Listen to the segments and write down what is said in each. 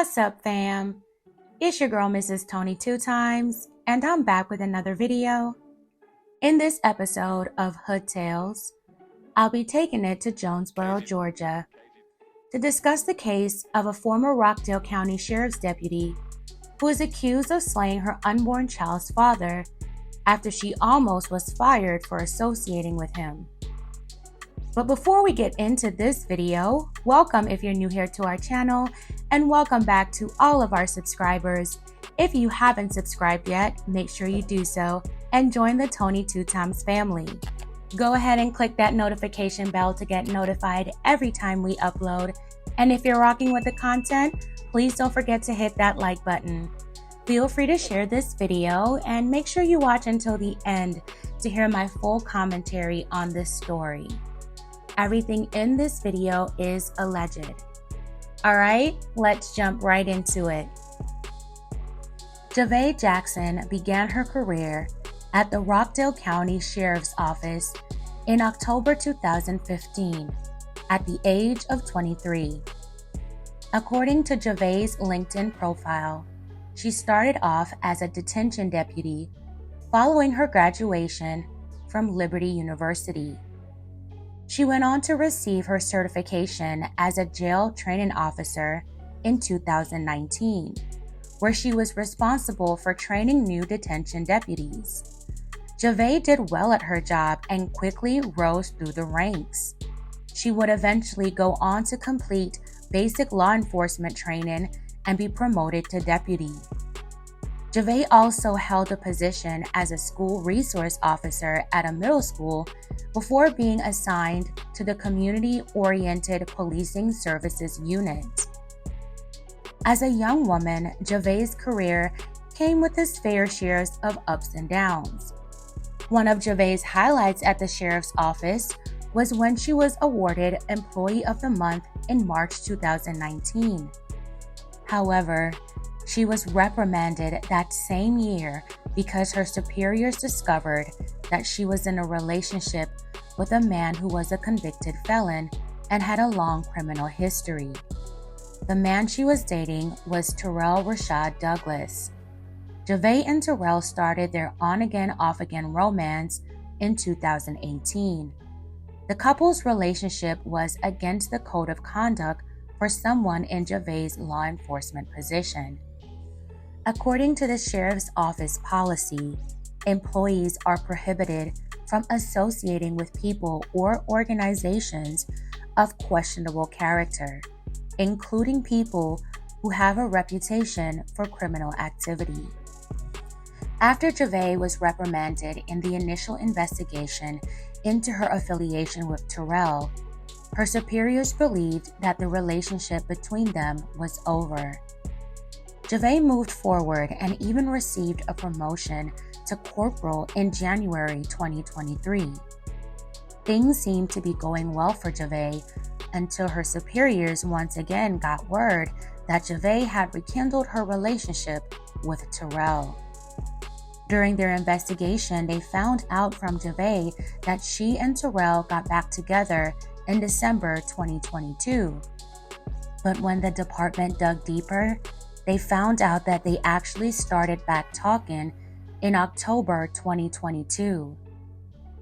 What's up, fam? It's your girl, Mrs. Tony 2 times, and I'm back with another video. In this episode of Hood Tales, I'll be taking it to Jonesboro, Georgia, to discuss the case of a former Rockdale County Sheriff's deputy who is accused of slaying her unborn child's father after she almost was fired for associating with him. But before we get into this video, welcome if you're new here to our channel, and welcome back to all of our subscribers. If you haven't subscribed yet, make sure you do so and join the Tony 2 times family. Go ahead and click that notification bell to get notified every time we upload. And if you're rocking with the content, please don't forget to hit that like button. Feel free to share this video and make sure you watch until the end to hear my full commentary on this story. Everything in this video is alleged. Alright, let's jump right into it. Jovaa Jackson began her career at the Rockdale County Sheriff's Office in October 2015 at the age of 23. According to Jovaa's LinkedIn profile, she started off as a detention deputy following her graduation from Liberty University. She went on to receive her certification as a jail training officer in 2019, where she was responsible for training new detention deputies. Jovaa did well at her job and quickly rose through the ranks. She would eventually go on to complete basic law enforcement training and be promoted to deputy. Jovaa also held a position as a school resource officer at a middle school before being assigned to the Community-Oriented Policing Services Unit. As a young woman, Jovaa's career came with its fair shares of ups and downs. One of Jovaa's highlights at the sheriff's office was when she was awarded Employee of the Month in March 2019. However, she was reprimanded that same year because her superiors discovered that she was in a relationship with a man who was a convicted felon and had a long criminal history. The man she was dating was Terrell Douglas. Jovaa and Terrell started their on-again, off-again romance in 2018. The couple's relationship was against the code of conduct for someone in Jovaa's law enforcement position. According to the sheriff's office policy, employees are prohibited from associating with people or organizations of questionable character, including people who have a reputation for criminal activity. After Jovaa was reprimanded in the initial investigation into her affiliation with Terrell, her superiors believed that the relationship between them was over. Jovaa moved forward and even received a promotion to corporal in January 2023. Things seemed to be going well for Jovaa until her superiors once again got word that Jovaa had rekindled her relationship with Terrell. During their investigation, they found out from Jovaa that she and Terrell got back together in December 2022. But when the department dug deeper, they found out that they actually started back talking in October 2022.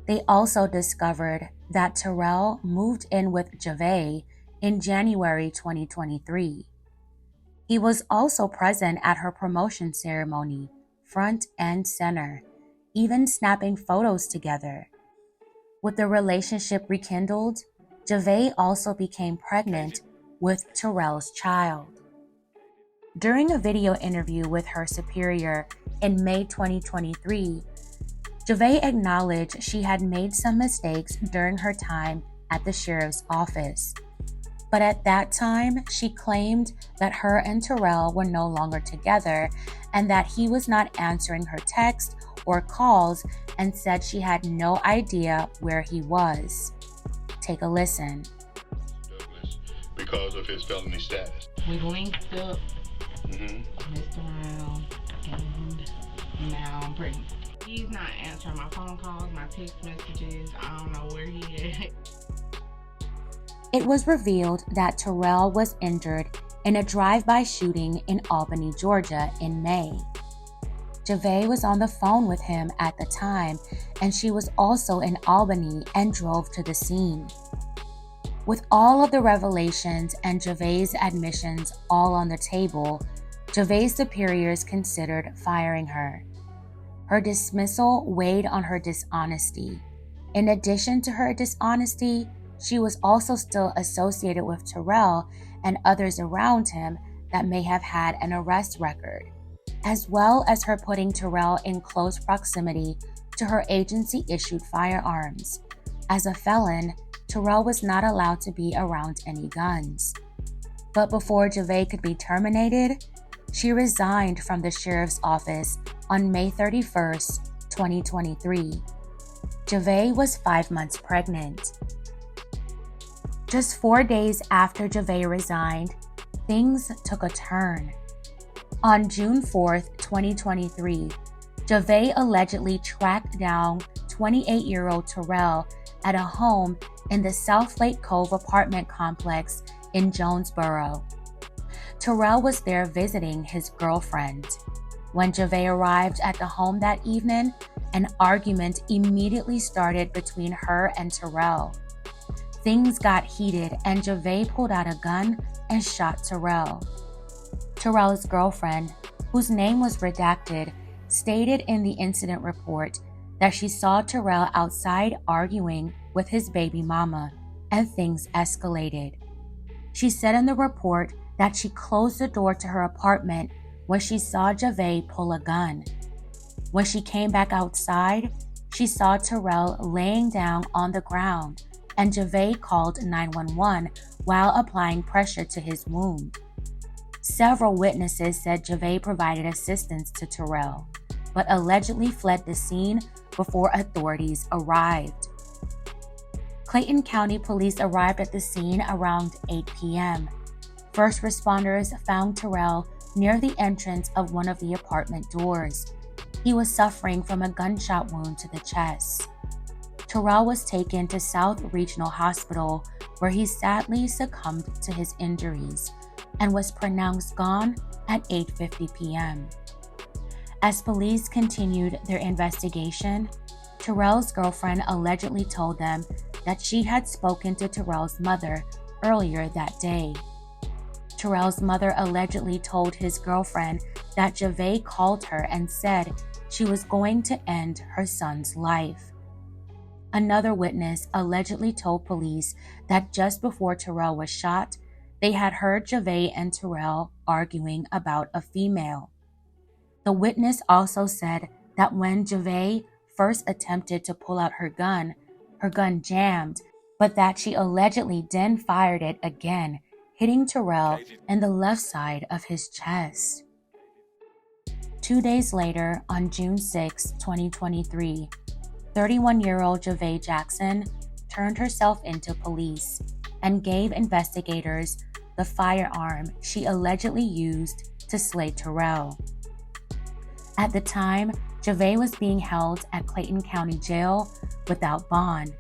They also discovered that Terrell moved in with Jovaa in January 2023. He was also present at her promotion ceremony, front and center, even snapping photos together. With the relationship rekindled, Jovaa also became pregnant with Terrell's child. During a video interview with her superior in May 2023, Jovaa acknowledged she had made some mistakes during her time at the sheriff's office. But at that time, she claimed that her and Terrell were no longer together and that he was not answering her texts or calls, and said she had no idea where he was. Take a listen. Douglas, because of his felony status. We linked up, messed around, and now I'm pregnant. He's not answering my phone calls, my text messages. I don't know where he is. It was revealed that Terrell was injured in a drive-by shooting in Albany, Georgia in May. Jovaa was on the phone with him at the time, and she was also in Albany and drove to the scene. With all of the revelations and Jovaa's admissions all on the table, Jovaa's superiors considered firing her. Her dismissal weighed on her dishonesty. In addition to her dishonesty, she was also still associated with Terrell and others around him that may have had an arrest record, as well as her putting Terrell in close proximity to her agency-issued firearms. As a felon, Terrell was not allowed to be around any guns. But before Jovaa could be terminated, she resigned from the sheriff's office on May 31st, 2023. Jovaa was 5 months pregnant. Just 4 days after Jovaa resigned, things took a turn. On June 4th, 2023, Jovaa allegedly tracked down 28-year-old Terrell at a home in the South Lake Cove apartment complex in Jonesboro. Terrell was there visiting his girlfriend. When Jovaa arrived at the home that evening, an argument immediately started between her and Terrell. Things got heated and Jovaa pulled out a gun and shot Terrell. Terrell's girlfriend, whose name was redacted, stated in the incident report that she saw Terrell outside arguing with his baby mama, and things escalated. She said in the report that she closed the door to her apartment when she saw Jovaa pull a gun. When she came back outside, she saw Terrell laying down on the ground, and Jovaa called 911 while applying pressure to his wound. Several witnesses said Jovaa provided assistance to Terrell, but allegedly fled the scene before authorities arrived. Clayton County Police arrived at the scene around 8 p.m. First responders found Terrell near the entrance of one of the apartment doors. He was suffering from a gunshot wound to the chest. Terrell was taken to South Regional Hospital, where he sadly succumbed to his injuries and was pronounced gone at 8:50 p.m. As police continued their investigation, Terrell's girlfriend allegedly told them that she had spoken to Terrell's mother earlier that day. Terrell's mother allegedly told his girlfriend that Jovaa called her and said she was going to end her son's life. Another witness allegedly told police that just before Terrell was shot, they had heard Jovaa and Terrell arguing about a female. The witness also said that when Jovaa first attempted to pull out her gun jammed, but that she allegedly then fired it again, hitting Terrell in the left side of his chest. 2 days later, on June 6, 2023, 31-year-old Jovaa Jackson turned herself into police and gave investigators the firearm she allegedly used to slay Terrell. At the time, Jovaa was being held at Clayton County Jail without bond.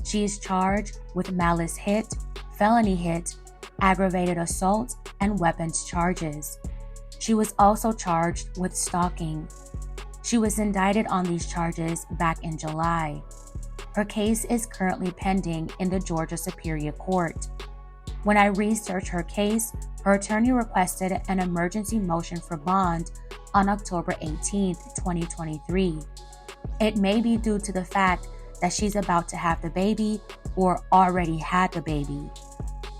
She is charged with malice hit, felony hit, aggravated assault, and weapons charges. She was also charged with stalking. She was indicted on these charges back in July. Her case is currently pending in the Georgia Superior Court. When I researched her case, her attorney requested an emergency motion for bond on October 18, 2023. It may be due to the fact that she's about to have the baby or already had the baby.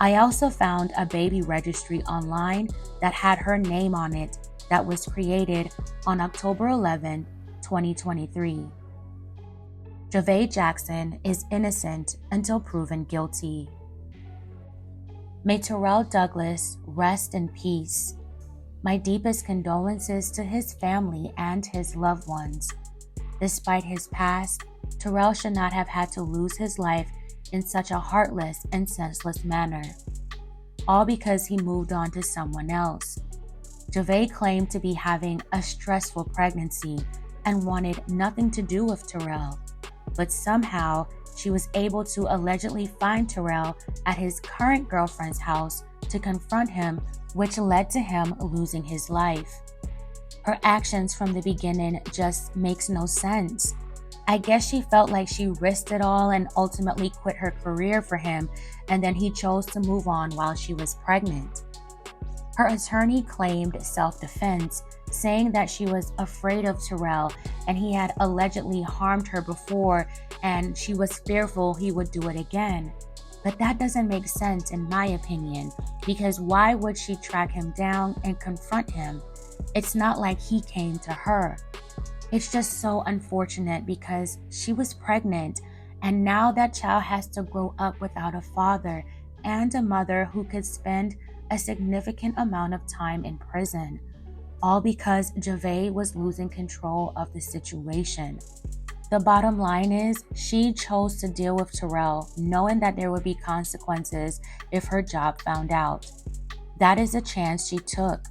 I also found a baby registry online that had her name on it that was created on October 11, 2023. Jovaa Jackson is innocent until proven guilty. May Terrell Douglas rest in peace. My deepest condolences to his family and his loved ones. Despite his past, Terrell should not have had to lose his life in such a heartless and senseless manner, all because he moved on to someone else. Jovaa claimed to be having a stressful pregnancy and wanted nothing to do with Terrell, but somehow she was able to allegedly find Terrell at his current girlfriend's house to confront him which led to him losing his life. Her actions from the beginning just makes no sense. I guess she felt like she risked it all and ultimately quit her career for him, and then he chose to move on while she was pregnant. Her attorney claimed self-defense, saying that she was afraid of Terrell and he had allegedly harmed her before and she was fearful he would do it again. But that doesn't make sense in my opinion, because why would she track him down and confront him? It's not like he came to her. It's just so unfortunate because she was pregnant, and now that child has to grow up without a father and a mother who could spend a significant amount of time in prison, all because Jovaa was losing control of the situation. The bottom line is she chose to deal with Terrell knowing that there would be consequences if her job found out. That is a chance she took.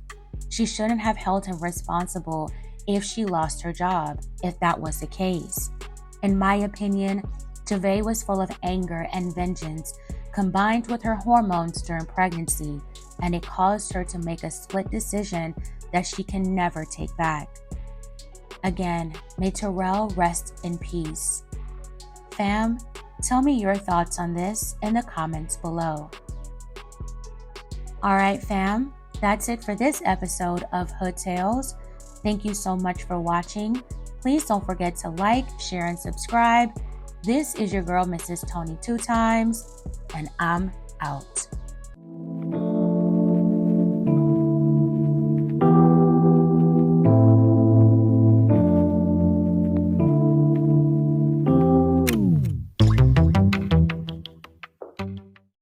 She shouldn't have held him responsible if she lost her job, if that was the case. In my opinion, Jovaa was full of anger and vengeance combined with her hormones during pregnancy, and it caused her to make a split decision that she can never take back. Again, may Terrell rest in peace. Fam, tell me your thoughts on this in the comments below. Alright fam, that's it for this episode of Hood Tales. Thank you so much for watching. Please don't forget to like, share, and subscribe. This is your girl, Mrs. Tony 2 Times, and I'm out.